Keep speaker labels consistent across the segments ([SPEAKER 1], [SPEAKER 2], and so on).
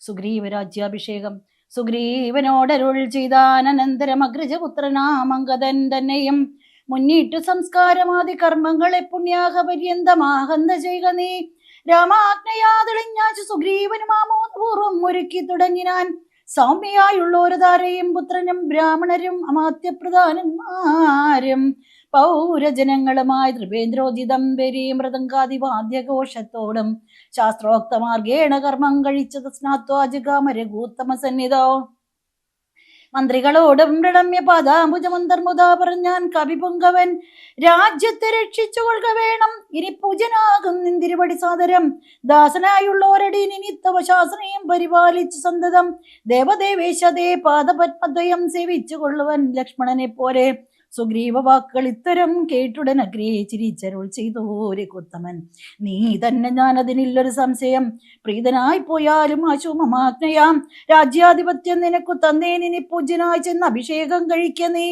[SPEAKER 1] സുഗ്രീവരാജ്യാഭിഷേകം. സുഗ്രീവനോടരുൾ ചെയ്താനന്തരം അഗ്രജപുത്രനാം അംഗദൻ തന്നെയും മുന്നിട്ടു സംസ്കാരമാദി കർമ്മങ്ങളെ പുണ്യാഹ പര്യന്തമാഹന്ത ചെയ്യുക നീ. രാമാജ്ഞയാ തെളിഞ്ഞാച്ചു സുഗ്രീവനും ആമോദപൂർവം ഒരുക്കി തുടങ്ങിനാൻ. സൗമ്യയായുള്ളൊരു താരയും പുത്രനും ബ്രാഹ്മണരും അമാത്യപ്രധാനന്മാരും പൗരജനങ്ങളുമായി ത്രിപേന്ദ്രോചിതം പെരി മൃദംഗാദിവാദ്യഘോഷത്തോടും ശാസ്ത്രോക്തമാർഗേണ കർമ്മം കഴിച്ചത് സ്നാത്വാജകാമരകൂത്തമ സന്നിധോ. മന്ത്രികളോടും പ്രണമ്യ പാദാംബുജമന്തർമുദാ പറഞ്ഞാൻ കവിപുങ്കവൻ. രാജ്യത്തെ രക്ഷിച്ചു കൊള്ളുക വേണം, ഇനി പൂജനാകും നിന്തിരുപടി സാദരം. ദാസനായുള്ളോരടി നിനിത്തവ ശാസനയും പരിപാലിച്ചു സന്തതം. ദേവദേവേശതേ പാദപത്മദ്വയം സേവിച്ചു കൊള്ളുവൻ ലക്ഷ്മണനെ പോലെ. സുഗ്രീവ വാക്കുകൾ ഇത്തരം കേട്ടുടൻ അഗ്രേ ചിരിച്ചരുൾ ചെയ്തു രഘുത്തമൻ. നീ തന്നെ, ഞാനതിനില്ലൊരു സംശയം. പ്രീതനായി പോയാലും ആശുമമാജ്ഞയാം രാജ്യാധിപത്യം നിനക്കു തന്നേനിനി പൂജ്യനായി ചെന്ന് അഭിഷേകം കഴിക്ക നീ.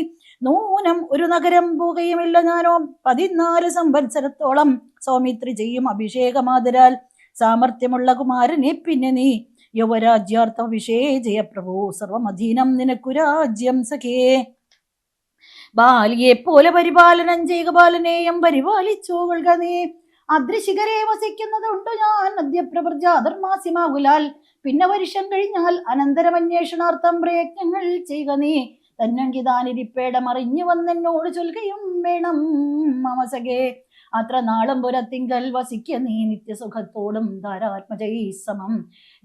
[SPEAKER 1] നൂനം ഒരു നഗരം പോവുകയുമില്ല ഞാനോ. 14 സംവത്സരത്തോളം സൗമിത്രി ചെയ്യും അഭിഷേകമാതരാൽ. സാമർഥ്യമുള്ള കുമാരനെ പിന്നെ നീ യുവരാജ്യാർത്ഥം വിഷേജയപ്രഭു. സർവമധീനം നിനക്കു രാജ്യം സഖേ. ബാലിയെ പോലെ പരിപാലനം ചെയ്യുക, ബാലനെയും പരിപാലിച്ചു കൊള്ളുക നീ. അദ്രിശിഖരെ വസിക്കുന്നതുണ്ട് ഞാൻ മധ്യപ്രവർജാധർമാസിമാകുലാൽ. പിന്നെ വർഷം കഴിഞ്ഞാൽ അനന്തരമന്വേഷണാർത്ഥം പ്രയത്നങ്ങൾ ചെയ്യുക നീ. തന്നങ്കിതാനിരിപ്പേടം അറിഞ്ഞു വന്നെന്നോട് ചൊൽകയും വേണം മമസകേ. അത്ര നാളും പുരത്തിങ്കൽ വസിക്ക നീ നിത്യസുഖത്തോടും ധാരാത്മജൈ സമം.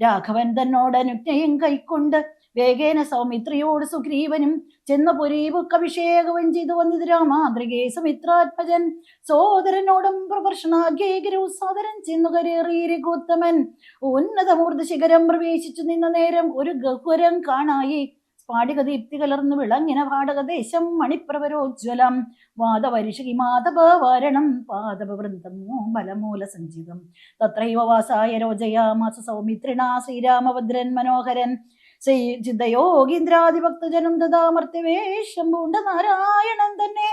[SPEAKER 1] രാഘവൻ തന്നോടനുജ്ഞയും കൈക്കൊണ്ട് വേഗേന സൗമിത്രിയോട് സുഗ്രീവനും ചെന്ന പുരീപുക്കഭിഷേകവും ചെയ്തു വന്നിത് രാമാന്ത്രികേ സുമിത്രാത്മജൻ. സോദരനോടും പ്രവർഷണാഗ്യേകരു സാദരം ചെന്നു കരേറി രഘുത്തമൻ. ഉന്നതമൂർദ്ധ ശിഖരം പ്രവേശിച്ചു നിന്ന നേരം ഒരു ഗഹ്വരം കാണായി. സ്ഫാടിക ദീപ്തി കലർന്നു വിളങ്ങിന ഭാടകദേശം മണിപ്രവരോജ്വലം. വാദവരിഷി മാധവവാരണം പാദവൃന്ദം ബലമൂല സഞ്ചിതം. തത്രൈവ വാസായ രോജയാമാസ സൗമിത്രിണ ശ്രീരാമഭദ്രൻ മനോഹരൻ. ചിന്തയോഗീന്ദ്രാദിഭക്തജനം തഥാമർത്യവേഷം പൂണ്ട നാരായണൻ തന്നെ.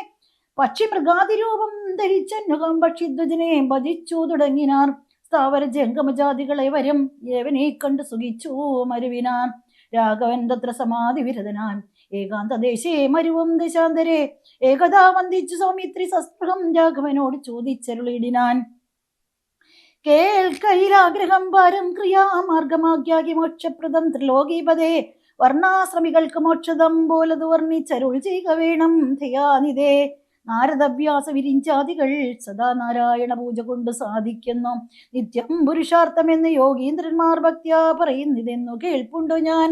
[SPEAKER 1] പക്ഷി മൃഗാതിരൂപം ധരിച്ചന്നുകം പക്ഷിധ്വജനെ ഭജിച്ചു തുടങ്ങിനാർ. സ്ഥാവര ജംഗമജാതികളെ വരും ഏവനെ കണ്ട് സുഖിച്ചു മരുവിനാൻ. രാഘവൻ തത്ര സമാധി വിരതനാൻ ഏകാന്തദേശേ മരുവും ദശാന്തരെ. ഏകദാ വന്ദിച്ചു സൗമിത്രി സസ്പൃഹം രാഘവനോട് ചോദിച്ചരുളിടിനാൻ. കേൾക്കയിലാഗ്രഹം പാരം ക്രിയാമാർഗമാഗ്യാകി മോക്ഷപ്രദം ത്രിലോകീപതേ. വർണ്ണാശ്രമികൾക്ക് മോക്ഷദം പോലത് വർണ്ണിച്ചരുൾ ചെയ്യുക വേണം ധയാനിതേ. നാരദവ്യാസ വിരിഞ്ചാദികൾ സദാ നാരായണ പൂജ കൊണ്ട് സാധിക്കുന്നു. നിത്യം പുരുഷാർത്ഥമെന്ന് യോഗീന്ദ്രന്മാർ ഭക്ത്യാ പറയുന്നിതെന്നു കേൾപ്പുണ്ടു ഞാൻ.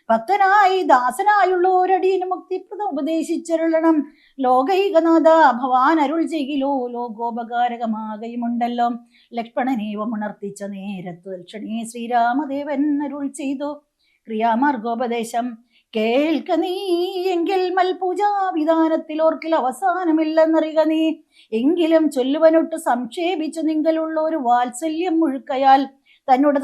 [SPEAKER 1] ഭക്തനായി ദാസനായുള്ളോരടിയന് മുക്തിപ്രദം ഉപദേശിച്ചരുളണം. ലോകൈകനാഥ ഭവാൻ അരുൾ ചെയ്യിലോ ലോകോപകാരകമാകയുമുണ്ടല്ലോ. ലക്ഷ്മണനേവം ഉണർത്തിച്ച നേരത്തു ദക്ഷണേ ശ്രീരാമദേവൻ അരുൾ ചെയ്തു ക്രിയാമാർഗോപദേശം. കേൾക്ക നീ എങ്കിൽ മൽപൂജാ വിധാനത്തിൽ ഓർക്കിൽ അവസാനമില്ലെന്നറിയുക നീ. എങ്കിലും ചൊല്ലുവനൊട്ട് സംക്ഷേപിച്ചു നിങ്കലുള്ള ഒരു വാത്സല്യം മുഴുക്കയാൽ തന്നോട്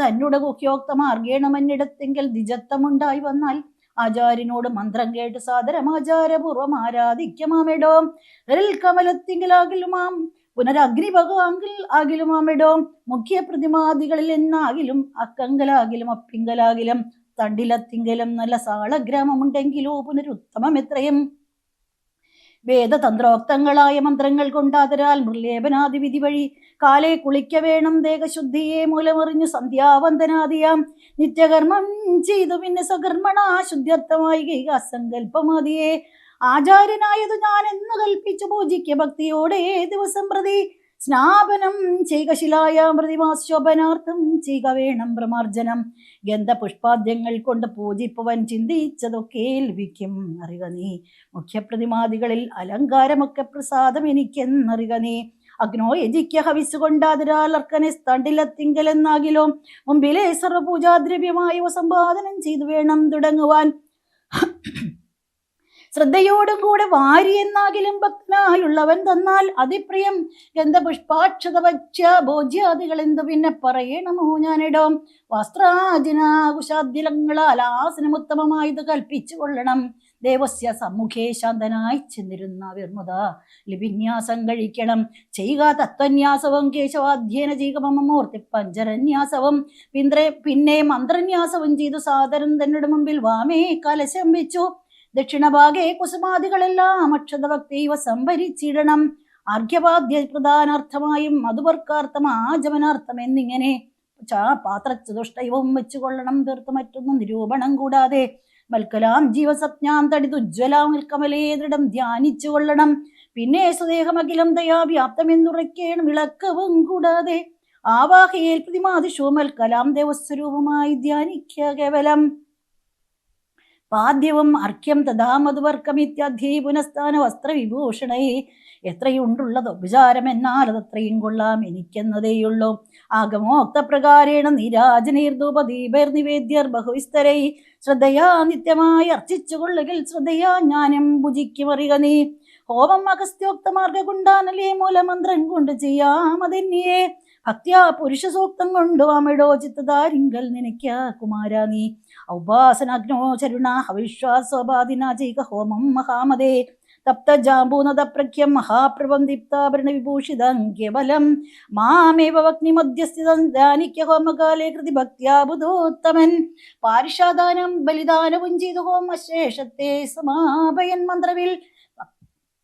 [SPEAKER 1] ഗുഹ്യോക്തമാർഗേണമെന്നിടത്തെങ്കിൽ ദ്വിജത്വമുണ്ടായി വന്നാൽ ആചാര്യനോട് മന്ത്രം കേട്ട് സാദരമാചാരപൂർവം ആരാധിക്കമാമിടോ. കമലത്തിങ്കിലാകിലുമാം പുനരഗ്നിഭഗാങ്കിൽ ആകിലുമാമിടോ. മുഖ്യ പ്രതിമാദികളിൽ എന്നാകിലും അക്കങ്കലാകിലും അപ്പിങ്കലാകിലും തണ്ടിലത്തിങ്കലും നല്ല സാളഗ്രാമമുണ്ടെങ്കിലോ പുനരുത്തമം എത്രയും. വേദതന്ത്രോക്തങ്ങളായ മന്ത്രങ്ങൾ കൊണ്ടാതരാൽ മൃലേപനാദി വിധി വഴി കാലെ കുളിക്ക വേണം. ദേഹശുദ്ധിയെ മൂലമറിഞ്ഞു സന്ധ്യാവന്ദനാദിയാം നിത്യകർമ്മം ചെയ്തു പിന്നെ സകർമ്മണ ശുദ്ധ്യർത്ഥമായി അസങ്കല്പമാദിയെ. ആചാര്യനായതു ഞാൻ എന്ന് കൽപ്പിച്ചു പൂജിക്ക ഭക്തിയോടെ ദിവസം പ്രതി. സ്നാപനം ചെയ്യുക ശിലായാം പ്രതിമാശോഭനാർത്ഥം ചെയ്യുക വേണം ബ്രഹ്മാർജനം. ഗന്ധപുഷ്പാദ്യങ്ങൾ കൊണ്ട് പൂജിപ്പവൻ ചിന്തിച്ചതൊക്കെ ലഭിക്കും അറിയുക നീ. മുഖ്യപ്രതിമാദികളിൽ അലങ്കാരമൊക്കെ പ്രസാദം എനിക്കെന്നറിയുക നീ. അഗ്നോ യജിക്ക ഹവിസുകൊണ്ടാതിരാൽ അർക്കനെ തണ്ടിലത്തിങ്കലെന്നാകിലോ മുമ്പിലെ സർവപൂജാദ്രവ്യമായവ സമ്പാദനം ചെയ്തു വേണം തുടങ്ങുവാൻ. ശ്രദ്ധയോടും കൂടെ വാരി എന്നാകിലും ഭക്തനായുള്ളവൻ തന്നാൽ അതിപ്രിയം. ഗന്ധപുഷ്പാക്ഷത ഭക്ഷ്യ ഭോജ്യാദികൾ എന്തു പിന്നെ പറയണമോ ഞാനിടോ. വസ്ത്രാജിനാകുശാദ്യങ്ങളാൽ ആസനമുത്തമമായത് കൽപ്പിച്ചു കൊള്ളണം. ദേവസ്യ സമ്മുഖേ ശാന്തനായി ചെന്നിരുന്ന വിർമുത ലിപിന്യാസം കഴിക്കണം ചെയ്യുക തത്വന്യാസവും കേശവാധ്യയന ജീകമൂർത്തി പഞ്ചരന്യാസവും പിന്നെ മന്ത്രന്യാസവും ചെയ്തു സാദരം തന്നോട് മുമ്പിൽ വാമേ കലശം വെച്ചു ദക്ഷിണഭാഗേ കുസുമാദികളെല്ലാം അക്ഷതഭക്തിവ സംഭരിച്ചിടണം അർഘ്യപാദ്യ പ്രധാനാർത്ഥമായും മധുവർക്കാർത്ഥം ആജമനാർത്ഥം എന്നിങ്ങനെ പാത്രചതുഷ്ടയവും വെച്ചുകൊള്ളണം തീർത്ത് മറ്റൊന്നും നിരൂപണം കൂടാതെ മൽക്കലാം ജീവസപ്ഞാം തടിതുജ്വലാം കമലേ ദൃഢം ധ്യാനിച്ചു കൊള്ളണം പിന്നെ സ്വദേഹമഖിലം ദയാവ്യാപ്തമെന്നുറയ്ക്കേണം വിളക്കവും കൂടാതെ ആവാഹയേൽ പ്രതിമാദിഷു മൽക്കലാം ദേവസ്വരൂപമായി ധ്യാനിക്ക കേവലം പാദ്യവും അർഘ്യം തഥാ മധുവർക്കമിത്യധ്യേ പുനഃസ്ഥാന വസ്ത്രവിഭൂഷണേ എത്രയുണ്ടുള്ളത് ഉപചാരം എന്നാൽ അതത്രയും കൊള്ളാം എനിക്കെന്നതേയുള്ളൂ ആഗമോക്തപ്രകാരേണ നീരാജനീർധൂപദീപൈർനിവേദ്യർ ബഹുവിസ്തരൈ ശ്രദ്ധയാ നിത്യമായി അർച്ചിച്ചു കൊള്ളുകിൽ ശ്രദ്ധയാ ജ്ഞാനം ഭുജിക്കുമറിക നീ ഹോമം അഗസ്ത്യോക്ത മാർഗകുണ്ടാനലേ മൂലമന്ത്രം കൊണ്ട് ചെയ്യാമതെന്നിയെ ഭക്തിയാ പുരുഷ സൂക്തം കൊണ്ടു അമിടോ ചിത്തതാരിങ്കൽ നിനയ്ക്ക കുമാരാ നീ ഔപാസനാഗ്നോ ചരുണ അവിശ്വാസോപാധിന ചെയ്ക ഹോമം മഹാമതേ തപ്തജാമ്പൂനതപ്രഖ്യം മഹാപ്രഭം ദീപ്താഭരണ വിഭൂഷിതം കേവലം മാമേവ വഗ്നിമധ്യസ്ഥിതം ധ്യാനിക്ക ഹോമകാലേ കൃതി ഭക്ത്യാ ബുധോത്തമൻ പാരിഷാദാനം ബലിദാനവും ചെയ്തു ഹോമശേഷത്തെ സമാപയൻ മന്ത്രവിൽ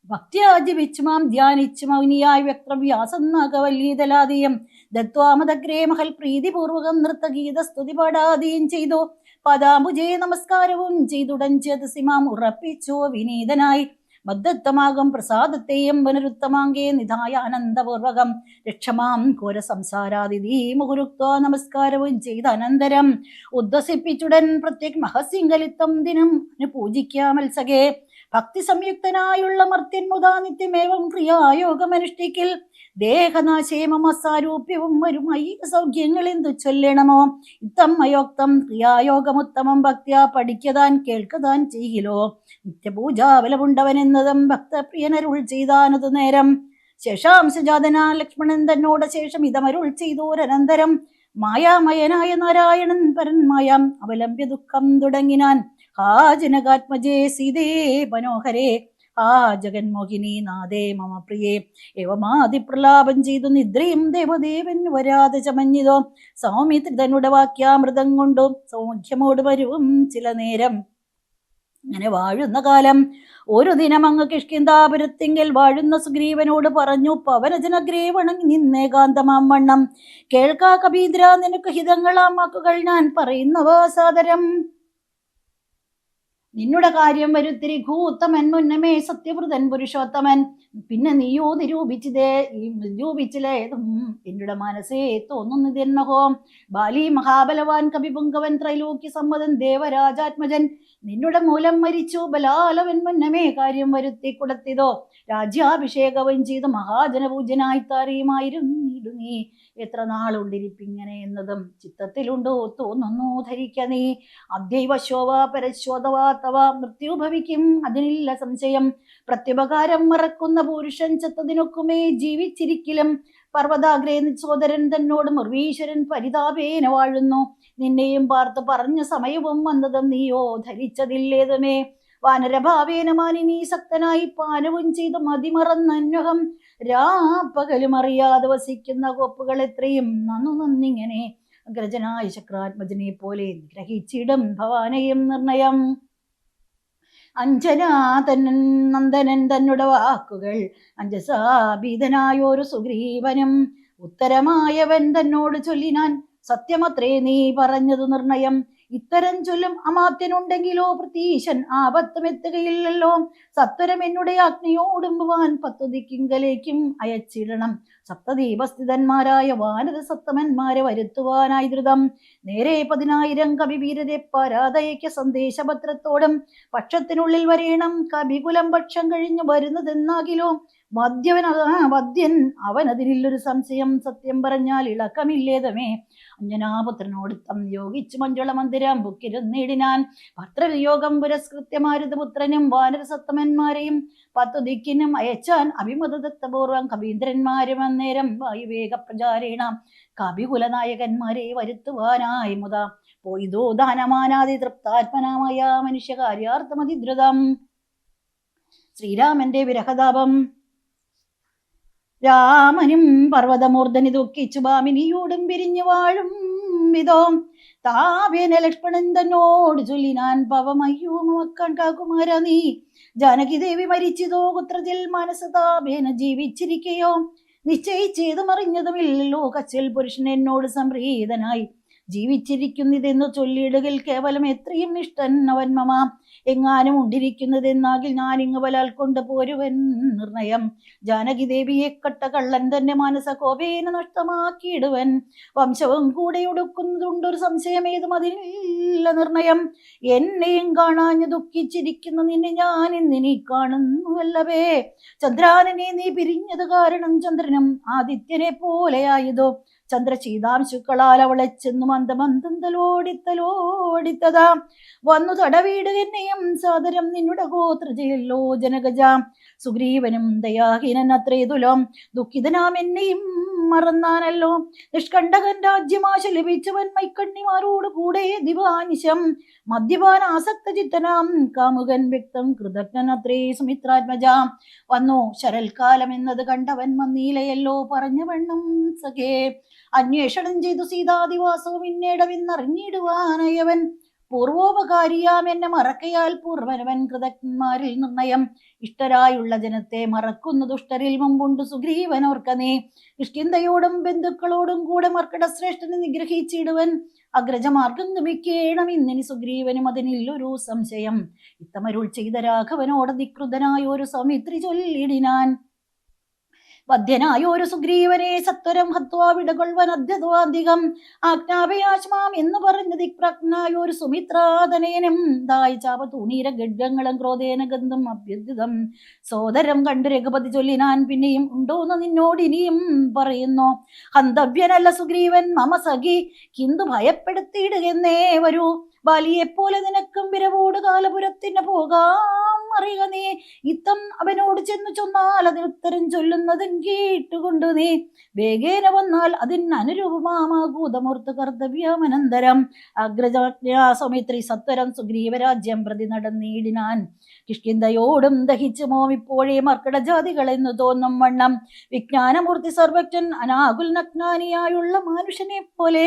[SPEAKER 1] ഭക്തിയാജപിച്ചു മാം ധ്യാനിച്ചു മൗനിയായി വ്യക്തവ്യാസന്നകവല്ലീതലാദിയം ദത്വാമദഗ്രേ മഹൽ പ്രീതിപൂർവകം നൃത്തഗീത സ്തുതി പാടാദിയും ചെയ്തു പദാംബുജേ നമസ്കാരവും ചെയ്തുടൻ ചേതസിമാം ഉറപ്പിച്ചു വിനീതനായി മദ്ദത്തമാകും പ്രസാദത്തെയും പുനരുത്തമാങ്കേ നിധായ ആനന്ദപൂർവകം രക്ഷമാം ഘോര സംസാരാതിഥി മുഹുരുക്ത നമസ്കാരവും ചെയ്ത അനന്തരം ഉദ്വസിപ്പിച്ചുടൻ പ്രത്യേക മഹസിംഗലിത്തം ദിനം പൂജിക്കാമത്സകേ ഭക്തി സംയുക്തനായുള്ള മർത്യൻ മുതാ നിത്യമേവം ക്രിയായോഗമനുഷ്ഠിക്കിൽ ദേഹനാശേമസാരൂപ്യവും വരും ഐക സൗഖ്യങ്ങൾ എന്തു ചൊല്ലണമോ ഇത്തമ്മയോക്തം ക്രിയായോഗമുത്തമം ഭക്തിയാ പഠിക്കതാൻ കേൾക്കതാൻ ചെയ്യിലോ നിത്യപൂജാബലമുണ്ടവൻ എന്നതും ഭക്തപ്രിയനരുൾ ചെയ്താനതു നേരം ശേഷാംശജാതനാ ലക്ഷ്മണൻ തന്നോട് ശേഷം ഇതമരുൾ ചെയ്തോരനന്തരം മായാമയനായ നാരായണൻ പരൻ മായാം അവലംബ്യ ദുഃഖം തുടങ്ങിനാൻ ഹാ ജനകാത്മജേ സീതേ മനോഹരേ ആ ജഗന്മോഹിനി നാദേ മമ പ്രിയേ ഏവമാതിപ്രലാപം ചെയ്തു നിദ്രയും ദേവദേവൻ വരാതെ ചമഞ്ഞിതോ സൗമിത്രിതനുടെ വാക്യാമൃതം കൊണ്ടും സൗഖ്യമോട് വരും ചില നേരം അങ്ങനെ വാഴുന്ന കാലം ഒരു ദിനം അങ്ങ് കിഷ്കിന്താപുരത്തിങ്കൽ വാഴുന്ന സുഗ്രീവനോട് പറഞ്ഞു പവനജനഗ്രേ വണങ്ങി നിന്നേകാന്തമാം വണ്ണം കേൾക്കാ കബീന്ദ്ര നിനക്ക് ഹിതങ്ങളാം വാക്കുകൾ ഞാൻ പറയുന്നവ സാദരം നിന്നുടെ കാര്യം വരുത്തിരി ഘൂത്തമൻ മുന്നമേ സത്യവൃതൻ പുരുഷോത്തമൻ പിന്നെ നീയോ നിരൂപിച്ചില്ലേതും എന്നുടെ മനസ്സേ തോന്നുന്നതെന്നഹോ ബാലി മഹാബലവാൻ കവിപുങ്കവൻ ത്രൈലോക്യ സമ്മതൻ ദേവരാജാത്മജൻ നിന്നുടെ മൂലം മരിച്ചു ബലാലവൻ മുന്നമേ കാര്യം വരുത്തി കൊടുത്തിതോ രാജ്യാഭിഷേകവും ചെയ്ത് മഹാജനപൂജനായി താറിയുമായിരുന്നു നീ എത്ര നാളുണ്ടിരിപ്പിങ്ങനെ എന്നതും ചിത്തത്തിലുണ്ടോ തോന്നുന്നു ധരിക്ക നീ അദ്വൈവ ശോഭ പരശോധവാ തവ മൃത്യു ഭവിക്കും അതിനില്ല സംശയം പ്രത്യുപകാരം മറക്കുന്ന പുരുഷൻ ചത്തതിനൊക്കുമേ ജീവിച്ചിരിക്കലും പർവ്വതാഗ്രേ സോദരൻ തന്നോട് മുർവീശ്വരൻ പരിതാപേന വാഴുന്നു നിന്നെയും പാർത്ത് പറഞ്ഞ സമയവും വന്നതും നീയോ ധരിച്ചതില്ലേതുമേ വാനരഭാവേന മാനിനീ സക്തനായി പാനവും ചെയ്ത് മതിമറന്നന്വഹം രാപ്പകലും അറിയാതെ വസിക്കുന്ന കോപ്പുകൾ എത്രയും നന്നിങ്ങനെ അഗ്രജനായ ശക്രാത്മജനെ പോലെ ഗ്രഹിച്ചിടും ഭവാനയും നിർണയം അഞ്ജനാതനൻ നന്ദനൻ തന്നുടെ വാക്കുകൾ അഞ്ജസാഭീതനായൊരു സുഗ്രീവനും ഉത്തരമായവൻ തന്നോട് ചൊല്ലിനാൻ സത്യമത്രേ നീ പറഞ്ഞതു നിർണയം ഇത്തരം ചൊല്ലും അമാത്യനുണ്ടെങ്കിലോ പ്രതീശൻ ആപത്തുമെത്തുകയില്ലല്ലോ സത്വരം എന്നുടെ അഗ്നിയോടുമ്പുവാൻ 10 ദിക്കിങ്കലേക്കും അയച്ചിടണം സപ്തദീപസ്ഥിതന്മാരായ വാനര സപ്തമന്മാരെ വരുത്തുവാനായി ധൃതം നേരെ 10,000 കവിവീരരെ പരാതയ്ക്ക് സന്ദേശപത്രത്തോടും പക്ഷത്തിനുള്ളിൽ വരേണം കവികുലം പക്ഷം കഴിഞ്ഞു വരുന്നതെന്നാകിലോ വദ്യൻ അവനതിനില്ലൊരു സംശയം സത്യം പറഞ്ഞാൽ ഇളക്കമില്ലേതമേ അഞ്ജനാപുത്രനോടുത്തം യോഗിച്ചു മഞ്ജുള മന്ദിരം ബുക്കിരുന്നിടിനാൻ. ഭർത്തൃയോഗം പുരസ്കൃത്യ മാരുതപുത്രനും വാനരസത്തമന്മാരെയും 10 ദിക്കിനും അയച്ചാൻ. അഭിമതദത്തപൂർവം കവീന്ദ്രന്മാരും അന്നേരം വായുവേഗ പ്രചാരേണ കവികുലനായകന്മാരെ വരുത്തുവാനായി മുത പോയിതോ ദാനമാനാദി തൃപ്താത്മനാമായ മനുഷ്യകാര്യാർത്ഥമതിദ്രുതം. ശ്രീരാമന്റെ വിരഹതാപം. രാമനും പർവ്വതമൂർധനി ദുഃഖിച്ചു ഭാമിനിയോടും പിരിഞ്ഞു വാഴും വിധോ താപേന ലക്ഷ്മണൻ തന്നോട് ചൊല്ലിനാൻ. പവമയ്യോ മക്കൺകുമാര നീ ജാനകി ദേവി മരിച്ചതോ കുത്രത്തിൽ മനസ്സതാപേന ജീവിച്ചിരിക്കയോ നിശ്ചയിച്ചേതും അറിഞ്ഞതുമില്ലല്ലോ കച്ചിൽ പുരുഷൻ എന്നോട് സംപ്രീതനായി ജീവിച്ചിരിക്കുന്നതെന്നു ചൊല്ലിയിടുകിൽ കേവലം എത്രയും ഇഷ്ടൻ അവൻ മമ എങ്ങാനും ഉണ്ടിരിക്കുന്നതെന്നാകിൽ ഞാൻ ഇങ്ങ് വലാൽ കൊണ്ട് പോരുവൻ നിർണയം. ജാനകി ദേവിയെ കട്ട കള്ളൻ തന്നെ മാനസ കോപേന നഷ്ടമാക്കിയിടുവൻ. വംശവും കൂടെ ഒടുക്കുന്നതുണ്ടൊരു സംശയമേതും അതിനില്ല നിർണയം. എന്നെയും കാണാഞ്ഞു ദുഃഖിച്ചിരിക്കുന്ന നിന്നെ ഞാൻ ഇന്നിനി കാണുന്നുവല്ലവേ. ചന്ദ്രാനനെ നീ പിരിഞ്ഞത് കാരണം ചന്ദ്രനും ആദിത്യനെ പോലെയായതോ ചന്ദ്രശീതാംശുക്കളാൽ അവളെ ചെന്നു മന്ദമന്ദന്തലോടിത്തലോടിത്തതാ വന്നു തടവീട് എന്നെയും സാദരം നിന്നുടെ ഗോത്രജയല്ലോ ജനകജ. സുഗ്രീവനും ദയാഹീനൻ അത്രേ തുലം ദുഃഖിതനാം എന്നെയും മറന്നാനല്ലോ. നിഷ്കണ്ടകൻ രാജ്യമാശ ലഭിച്ചവൻ മൈക്കണ്ണിമാരോട് കൂടെ ദിവാനിശം മദ്യപാന ആസക്ത ചിത്തനാം കാമുകൻ വ്യക്തം കൃതജ്ഞൻ അത്രേ സുമിത്രാത്മജ. വന്നു ശരൽക്കാലം എന്നത് കണ്ടവൻ വന്നീലയല്ലോ പറഞ്ഞ വണ്ണം സഖേ. അന്വേഷണം ചെയ്തു സീതാദിവാസവും പിന്നീടവിന്നറിഞ്ഞിടുവാനയവൻ. പൂർവോപകാരിയാം എന്നെ മറക്കയാൽ പൂർവനവൻ കൃതജ്ഞന്മാരിൽ നിർണയം. ഇഷ്ടരായുള്ള ജനത്തെ മറക്കുന്ന ദുഷ്ടരിൽ മുമ്പുണ്ട് സുഗ്രീവനോർക്ക നീ. കിഷ്കിന്ധയോടും ബന്ധുക്കളോടും കൂടെ മർക്കടശ്രേഷ്ഠനെ നിഗ്രഹിച്ചിടുവൻ. അഗ്രജമാർഗം ഗമിക്കേണം ഇന്നിനി സുഗ്രീവനും അതിനില്ലൊരു സംശയം. ഇത്തമരുൾ ചെയ്ത രാഘവനോട് ധികൃതനായ ഒരു സൗമിത്രി ചൊല്ലിടിനാൻ. വധ്യനായ ഒരു സുഗ്രീവനെ സത്വരം ഹത്വാ വിടകൊള്ളുവൻ അധ്യത്വാധികം ആജ്ഞാപയാശ്മാം എന്ന് പറഞ്ഞ ദിക്പ്രജ്ഞായ ഒരു സുമിത്രാതനേനം ദായി ചാപത്തൂണീര ഗഡ്ഗങ്ങളും ക്രോധേന ഗന്ധം അഭ്യദ്ധിതം. സോദരം കണ്ടു രഘുപതി ചൊല്ലിനാൻ. പിന്നെയും ഉണ്ടോന്ന് നിന്നോട് ഇനിയും പറയുന്നു. ഹന്തവ്യനല്ല സുഗ്രീവൻ മമ സഖി കിന്തു ഭയപ്പെടുത്തിയിടുകെന്നേ വരൂ. ബാലിയെപ്പോലെ നിനക്കും വിരവോട് കാലപുരത്തിന് പോകാം അറിയുക നീ. ഇത്തം അവനോട് ചെന്നു ചൊന്നാൽ അതിന് ഉത്തരം ചൊല്ലുന്നതും കേട്ടുകൊണ്ടു നീ വേഗേന വന്നാൽ അതിന് അനുരൂപമാകൂതമൂർത്ത് കർത്തവ്യമനന്തരം. അഗ്രജാജ്ഞാ സൗമിത്രി സത്വരം സുഗ്രീവരാജ്യം പ്രതി നടന്നിടിനാൻ. കിഷ്കിന്ധയോടും ദഹിച്ചുമോ ഇപ്പോഴേ മർക്കടജാതികളെന്നു തോന്നും വണ്ണം വിജ്ഞാനമൂർത്തി സർവജ്ഞൻ അനാകുൽ നഗ്നാനിയായുള്ള മനുഷ്യനെ പോലെ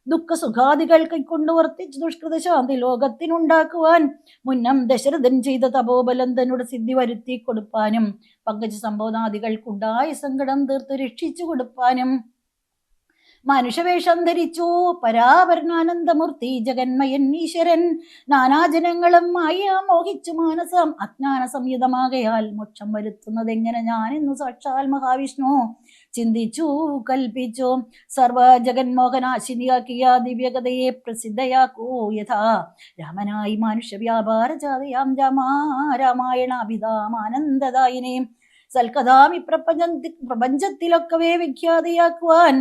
[SPEAKER 1] ദുഃഖസുഖാദികൾ കൈക്കൊണ്ടു വർത്തിച്ചു ദുഷ്കൃത ശാന്തി ലോകത്തിനുണ്ടാക്കുവാൻ മുന്നം ദശരഥൻ ചെയ്ത തപോബലം തന്നോട് സിദ്ധി വരുത്തി കൊടുപ്പാനും പങ്കജ സംബോധാദികൾക്കുണ്ടായ സങ്കടം തീർത്തു രക്ഷിച്ചു കൊടുപ്പാനും മനുഷ്യവേഷം ധരിച്ചു പരാപരനാനന്ദമൂർത്തി ജഗന്മയൻ ഈശ്വരൻ. നാനാജനങ്ങളും മായ മോഹിച്ചു മാനസം അജ്ഞാന സംയുതമാകയാൽ മോക്ഷം വരുത്തുന്നതെങ്ങനെ ഞാനെന്നു സാക്ഷാൽ മഹാവിഷ്ണു ചിന്തിച്ചു കൽപ്പിച്ചു. സർവ ജഗന്മോഹനാശിനിയാക്കിയ ദിവ്യകഥയെ പ്രസിദ്ധയാക്കൂ യഥാ. രാമനായി മനുഷ്യ വ്യാപാര ജാതയാം രാമായണാഭിതാമാനന്ദദായിനെ സൽക്കഥാമി പ്രപഞ്ചത്തിലൊക്കവേ വിഖ്യാതിയാക്കുവാൻ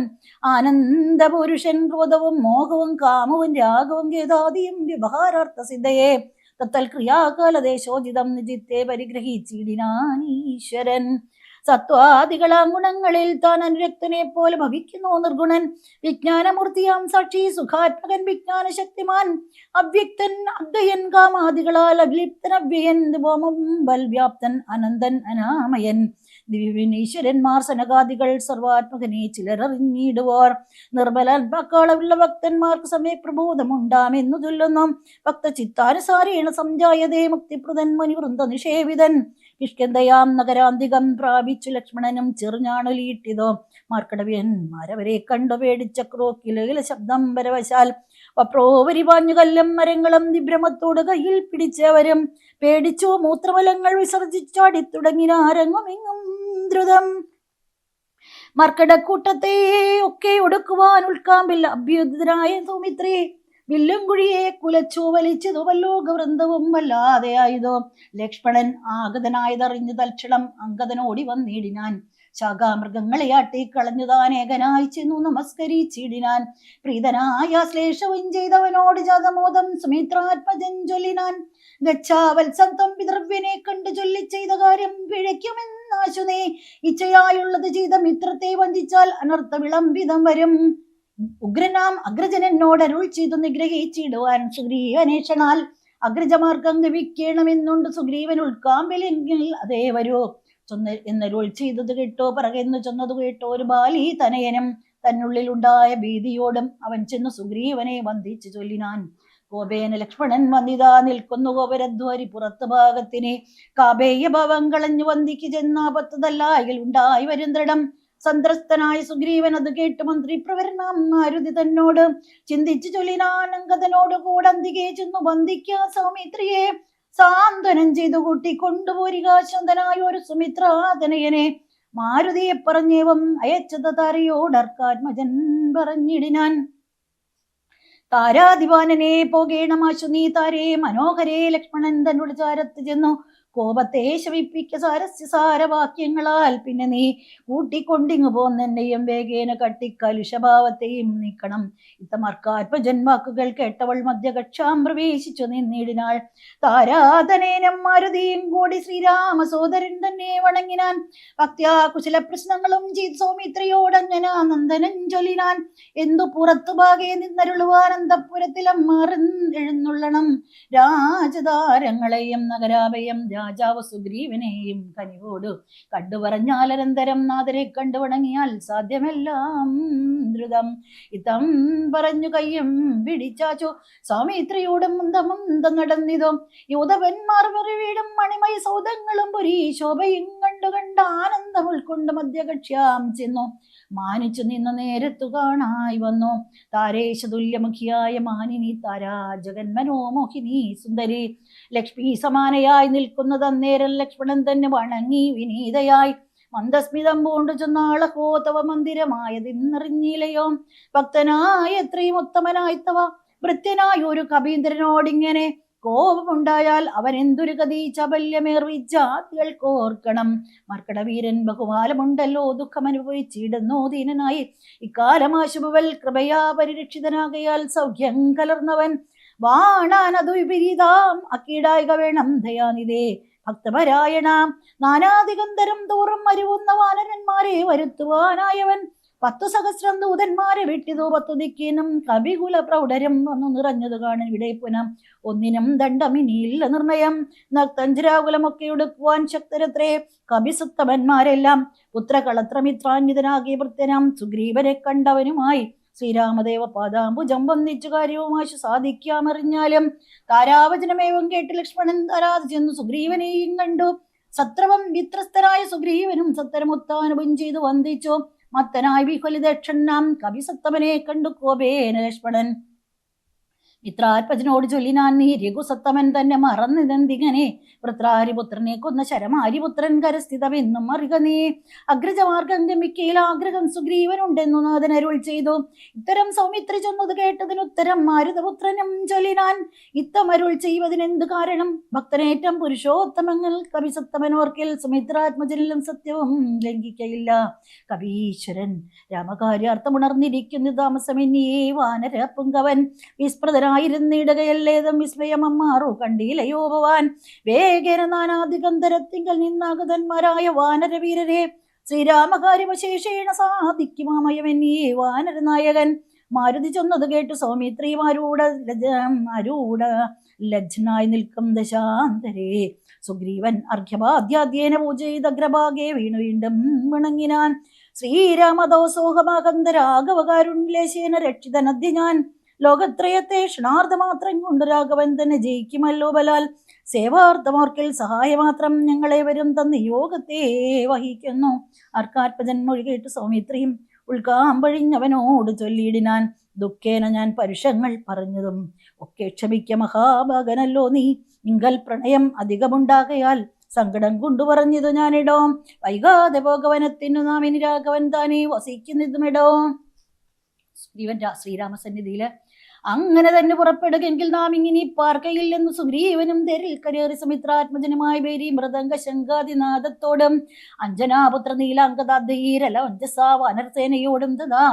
[SPEAKER 1] ആനന്ദപുരുഷൻ ക്രോധവും മോഹവും കാമവും രാഗവും ഗേതാദിയും വ്യവഹാരാർത്ഥ സിദ്ധയെ തത്തൽ ക്രിയാകാലദേശോചിതം നിജിത്തെ പരിഗ്രഹിച്ചിടിനാൻ ഈശ്വരൻ. സത്വാദികളാം ഗുണങ്ങളിൽ താൻ അനുരക്തനെ പോലെ ഭവിക്കുന്നു നിർഗുണൻ. വിജ്ഞാനമൂർത്തിയാം സാക്ഷി സുഖാത്മകൻ വിജ്ഞാന ശക്തിമാൻ അവ്യക്തൻ അദ്വയൻ കാമാദികളാൽ അഗ്ലിപ്തൻ അവ്യയൻ വ്യോമം ബൽവ്യാപ്തൻ അനന്തൻ അനാമയൻ. ദിവ്യനീശ്വരന്മാർ സനകാദികൾ സർവാത്മകനെ ചിലരറിഞ്ഞിടുവാർ. നിർബലാത്മാക്കളുള്ള ഭക്തന്മാർക്ക് സമയപ്രബോധമുണ്ടാമെന്നു ചൊല്ലുന്നു. ഭക്തചിത്താനുസാരേണ സംജായതേ മുക്തിപ്രദൻ മുനിവൃന്ദ നിഷേവിതൻ. കിഷ്കിന്ധയാം നഗരാന്തികം പ്രാപിച്ചു ലക്ഷ്മണനും ചെറുഞാണുലീട്ടിതോ. മാർക്കടവ്യന്മാരവരെ കണ്ടു പേടിച്ച ക്രോക്കിലയില ശബ്ദം പരവശാൽ വപ്രോവരി പാഞ്ഞു കല്ലും മരങ്ങളും വിഭ്രമത്തോട് കയ്യിൽ പിടിച്ചവരും പേടിച്ചു മൂത്രമലങ്ങൾ വിസർജിച്ചാടി തുടങ്ങിനാരങ്ങുമിങ്ങും ദ്രുതം. മർക്കടക്കൂട്ടത്തെ ഒക്കെ ഒടുക്കുവാൻ ഉൾക്കാമ്പിൽ അഭ്യുതനായ സൗമിത്രി വില്ലും കുഴിയെ കുലച്ചു വലിച്ചതുവല്ലോ ഗവൃന്ദവും വല്ലാതെയായതോ. ലക്ഷ്മണൻ ആഗതനായതറിഞ്ഞു തൽക്ഷണം അങ്കദനോടി വന്നിടിനാൻ. ശാഖാമൃഗങ്ങളെ ആട്ടിക്കളഞ്ഞു താൻ ഏകനായി ചെന്നു നമസ്കരിച്ചിടിനാൻ. പ്രീതനായ ശ്ലേഷവും ചെയ്തവനോട് ജാതമോദം സുമിത്രാത്മജൻ ചൊല്ലിനാൻ. ഗച്ഛാവത്സന്തം പിതൃവ്യനെ കണ്ടു ചൊല്ലി ചെയ്ത കാര്യം പിഴയ്ക്കുമെന്നാശു നീ. ഇച്ഛയായുള്ളത് ചെയ്ത മിത്രത്തെ വഞ്ചിച്ചാൽ അനർത്ഥ വിളംബിതം വരും. ഉഗ്രനാം അഗ്രജനോട് അരുൾ ചെയ്തു നിഗ്രഹിച്ചിടുവാൻ സുഗ്രീവനേഷണാൽ അഗ്രജമാർഗം ഗവിക്കണമെന്നുണ്ട്. സുഗ്രീവൻ ഉൾക്കാമ്പിലെങ്കിൽ അതേ വരൂ എന്നരുൾ ചെയ്തത് കേട്ടോ. പറകെന്നു ചെന്നതു കേട്ടോ ഒരു ബാലി തനയനും തന്നുള്ളിലുണ്ടായ ഭീതിയോടും അവൻ ചെന്നു സുഗ്രീവനെ വന്ദിച്ചു ചൊല്ലിനാൻ. കോപേന ലക്ഷ്മണൻ വന്നിതാ നിൽക്കുന്നു കോപരധ്വരി പുറത്ത് ഭാഗത്തിനെ. കാപേയ ഭാവം കളഞ്ഞു വന്ദിക്ക് ചെന്നാപത്തതല്ലായകൾ ഉണ്ടായി വരും ദൃഢം. സന്ത്രസ്തനായ സുഗ്രീവൻ അത് കേട്ട് മന്ത്രി പ്രവരനാം മാരുതി തന്നോട് ചിന്തിച്ചു ചൊല്ലിനാൻ. അങ്കദനോട് കൂടന്തികെ ചെന്നു വന്ദിക്ക സൗമിത്രിയെ സാന്ത്വനം ചെയ്തു കൂട്ടിക്കൊണ്ടുപോരിക ശാന്തനായ ഒരു സുമിത്രാതനയനെ. മാരുതിയെ പറഞ്ഞേവം അയച്ചത് താരയോടർക്കാത്മജൻ പറഞ്ഞിടിനാൻ. താരാധിപാനനെ പോകേണമാശു നീ താരേ മനോഹരേ. ലക്ഷ്മണൻ തന്നോട് ചാരത്ത് ചെന്നു കോപത്തെ ശമിപ്പിക്ക സാരവാക്യങ്ങളാൽ. പിന്നെ നീ കൂട്ടിക്കൊണ്ടിങ്ങു പോന്നെന്നെയും വേഗേന കട്ടിക്കലുഷഭാവത്തെയും നീക്കണം. ഇത്തമർക്കാത്മജന്മാക്കുകൾ കേട്ടവൾ മധ്യകക്ഷാം പ്രവേശിച്ചു നിന്നിടിനാൾ. താരാധനേനം മാരുതിയും കൂടി ശ്രീരാമ സോദരൻ തന്നെ വണങ്ങിനാൻ. ഭക്ത്യാ കുശല പ്രശ്നങ്ങളും ചെയ്ത് സൗമിത്രിയോടഞ്ഞനാ നന്ദനൻ ചൊല്ലിനാൻ. എന്തു പുറത്തു ഭാഗേ നിന്നരുളുവാൻ അന്തപുരത്തിലും എഴുന്നള്ളണം. രാജതാരങ്ങളെയും നഗരാഭയം രാജാവ് സുഗ്രീവനെയും കനിവോടു കണ്ടു പറഞ്ഞാലനന്തരം നാദരെ കണ്ടു വണങ്ങിയാൽ സാധ്യമെല്ലാം ദ്രുതം. ഇതം പറഞ്ഞു കയ്യും പിടിച്ചാച്ചു സൗമിത്രിയോടും മുന്തം നടന്നിതോ. യൂതവന്മാർ വീടും മണിമയ സൗധങ്ങളും പുരീ ശോഭയും കണ്ട ആനന്ദം ഉൾക്കൊണ്ട് മധ്യകക്ഷ്യാം ചെന്നു. മാനിച്ചു നിന്ന നേരത്തു കാണായി വന്നു താരേശതുല്യമുഖിയായ മാനിനി താരാ ജഗന്മനോമോഹിനി സുന്ദരി. ലക്ഷ്മി സമാനയായി നിൽക്കുന്നത് അന്നേരം ലക്ഷ്മണൻ തന്നെ വണങ്ങി വിനീതയായി. മന്ദസ്മിതം പൂണ്ടു ചെന്നാളഹോ തവ മന്ദിരമായതിന്നറിഞ്ഞില്ലയോ. ഭക്തനായ എത്രയും ഉത്തമനായിത്തവ ഭൃത്യനായ ഒരു കവീന്ദ്രനോടിങ്ങനെ കോപമുണ്ടായാൽ അവൻ എന്തൊരു ഗതി ചബല്യമേർവിജാതികൾ കോർക്കണം. മർക്കടവീരൻ ബഹുകാലമുണ്ടല്ലോ ദുഃഖമനുഭവിച്ചിടുന്നു ദീനനായി. ഇക്കാലമാശുഭവൽ കൃപയാ പരിരക്ഷിതനാകയാൽ സൗഖ്യം കലർന്നവൻ വാണാനതു വിപരീതാം അക്കീടായിക വേണം ദയാനിതേ. ഭക്തപരായണാം നാനാദിഗന്ധരം തോറും അരുവുന്ന വാനരന്മാരെ വരുത്തുവാനായവൻ 10 സഹസ്രം ദൂതന്മാരെ വെട്ടിതോ 10 ദിക്കിനും കവികുല പ്രൗഢരം വന്നു നിറഞ്ഞത് കാണും ഇവിടെ പുനം. ഒന്നിനും ദണ്ഡമിനിയില്ല നിർണയം. നക്തഞ്ജരാകുലമൊക്കെ ഒടുക്കുവാൻ ശക്തരത്രേ കവിസുത്തമന്മാരെല്ലാം. പുത്രകളത്രമിത്രാന്വിതനാകിയ ഭൃത്യനാം സുഗ്രീവനെ കണ്ടവനുമായി ശ്രീരാമദേവ പാദാംബുജം വന്ദിച്ചു കാര്യവുമാശു സാധിക്കാമറിഞ്ഞാലും താരാവചനമേവം കേട്ട് ലക്ഷ്മണൻ താരാത് ചെന്നു സുഗ്രീവനെയും കണ്ടു. സത്രവം വിത്രസ്തനായ സുഗ്രീവനും സത്തരമുത്താനുഭം ചെയ്തു വന്ദിച്ചു. മത്തനായി വിഹ്വലിതക്ഷനാം കവിസത്തമനെ കണ്ടു കോപേന ലക്ഷ്മണൻ മിത്രാത്മജനോട് ചൊല്ലിനാൻ. നീ രഘുസത്തമൻ തന്നെ മറന്നിതെന്തിങ്ങനെ. വൃത്രാരിപുത്രനെ കൊന്ന ശരമാരിപുത്രൻ കരസ്ഥിതമെന്നും അറിക നീ. അഗ്രജമാർഗം ഗമിക്കയിൽ ആഗ്രഹം സുഗ്രീവനുണ്ടെന്നു നാഥൻ അരുൾ ചെയ്തു. ഇത്തരം സൗമിത്രി ചെന്നത് കേട്ടതിനുത്തരം മാരുതപുത്രനും ചൊല്ലിനാൻ. ഇത്തമരുൾ ചെയ്വതിനെന്ത് കാരണം. ഭക്തനേറ്റം പുരുഷോത്തമങ്ങൾ കവിസത്തമനോർക്കിൽ സുമിത്രാത്മജനിലും സത്യവും ലംഘിക്കയില്ല. കവീശ്വരൻ രാമകാര്യാർത്ഥമുണർന്നിരിക്കുന്നു താമസമെന്നിയേ വാനര പുങ്കവൻ. വിസ്മൃതനായിരുന്നിടുകയല്ലേതും വിസ്മയമമ്മാറു കണ്ടില്ലയോ ഭവാൻ. വേഗേന നാനാധികന്ധരത്തിങ്കൽ നിന്നാഗതന്മാരായ വാനരവീരരെ ശ്രീരാമകാര്യമശേഷേണ സാധിക്കുമാമയമെന്നിയേ വാനരനായകൻ. മാരുതി ചൊന്നത് കേട്ട് സൗമിത്രിമാരൂഢ ലജ്ജനായി നിൽക്കും ദശാന്തരേ. സുഗ്രീവൻ അർഘ്യപാദ്യാദ്യേന പൂജ ചെയ്ത് അഗ്രഭാഗേ വീണു വീണ്ടും വിണങ്ങിനാൻ. ശ്രീരാമദോസോഹമാകന്ധരാഘവകാരുണ്യലേശേന രക്ഷിതനദ്യ ഞാൻ. ലോകത്രയത്തെ ക്ഷണാർദ്ധമാത്രം കൊണ്ട് രാഘവൻ തന്നെ ജയിക്കുമല്ലോ ബലാൽ. സേവാർത്ഥമോർക്കിൽ സഹായമാത്രം ഞങ്ങളെ വരും തന്ന് യോഗത്തെ വഹിക്കുന്നു. അർക്കാത്മജൻ മൊഴി കേട്ട് സൗമിത്രിയും ഉൾക്കാമ്പഴിഞ്ഞവനോട് ചൊല്ലിയിടിനാൻ. ദുഃഖേന ഞാൻ പരുഷങ്ങൾ പറഞ്ഞതും ഒക്കെ ക്ഷമിക്ക മഹാഭാഗനല്ലോ നീ. നിങ്കൽ പ്രണയം അധികമുണ്ടാകയാൽ സങ്കടം കൊണ്ടു പറഞ്ഞതു ഞാനിടോ. വൈകാതെ ഭോഗവനത്തിനു നാം ഇനി രാഘവൻ താനേ വസിക്കുന്നതുമിടോ. സുഗ്രീവൻ ശ്രീരാമസന്നിധിയില് അങ്ങനെ തന്നെ പുറപ്പെടുകെങ്കിൽ നാം ഇങ്ങനെ പാർക്കയില്ലെന്ന് സുഗ്രീവനും തെരിൽ കരേറി സുമിത്രാത്മജനുമായി ബേരി മൃദംഗ ശങ്കാദിനാദത്തോടും അഞ്ജനാപുത്ര നീലാംഗധീരല വഞ്ചസാ വാനരസേനയോടും തഥാ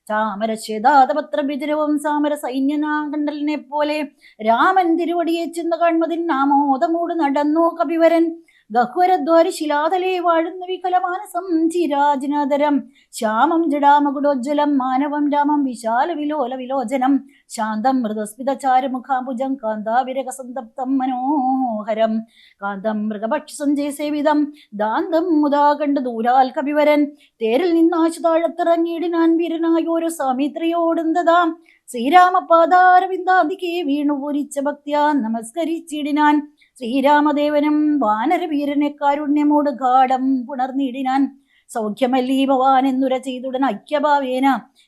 [SPEAKER 1] ചാമരശ്വേതാതപത്ര വിജരവും സാമര സൈന്യനാകണ്ടലിനെ പോലെ രാമൻ തിരുവടിയെ ചെന്ന് കാൺമതിൻ നാമോദമൂട് നടന്നു കപിവരൻ ഗഹ്വരദ്വാരി ശിലാതലേ വാഴുന്ന വികലമാനസം ചിരാജിനാദരം ശ്യാമം ജഡാമകുടോജ്വലം മാനവം രാമം വിശാല വിലോല വിലോചനം ശാന്തം മൃദസ്മിതചാരുമുഖാംബുജം കാന്താവിരകസന്തപ്തം മനോഹരം കാന്തം മൃഗപക്ഷ സഞ്ജയസേവിതം ദാന്തം മുതാ കണ്ട് ദൂരാൽ കപിവരൻ തേരിൽ നിന്നാശു താഴത്തിറങ്ങിയിടിനാൻ വീരനായോരു സ്വാമിത്രിയോടുന്തതാം ശ്രീരാമപാദാരവിന്ദാദിക്ക് വീണുപൂരിച്ച ഭക്തിയാ നമസ്കരിച്ചിടിനാൻ ശ്രീരാമദേവനും വാനരവീരനെ കാരുണ്യമോട് ഗാഠം പുണർന്നിടിനാൻ സൗഖ്യമല്ലീ ഭവാൻ എന്നുര ചെയ്തുടൻ ഐക്യഭാവേന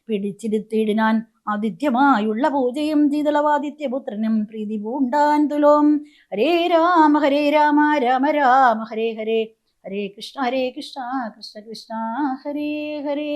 [SPEAKER 1] പിടിച്ചിരുത്തിയിടിനാൻ ആദിത്യമായുള്ള പൂജയും ചെയ്തളവാദിത്യപുത്രനും പ്രീതി പൂണ്ടാൻ തുലോം. ഹരേ രാമ രാമ രാമ ഹരേ ഹരേ, ഹരേ കൃഷ്ണ കൃഷ്ണ കൃഷ്ണ ഹരേ ഹരേ.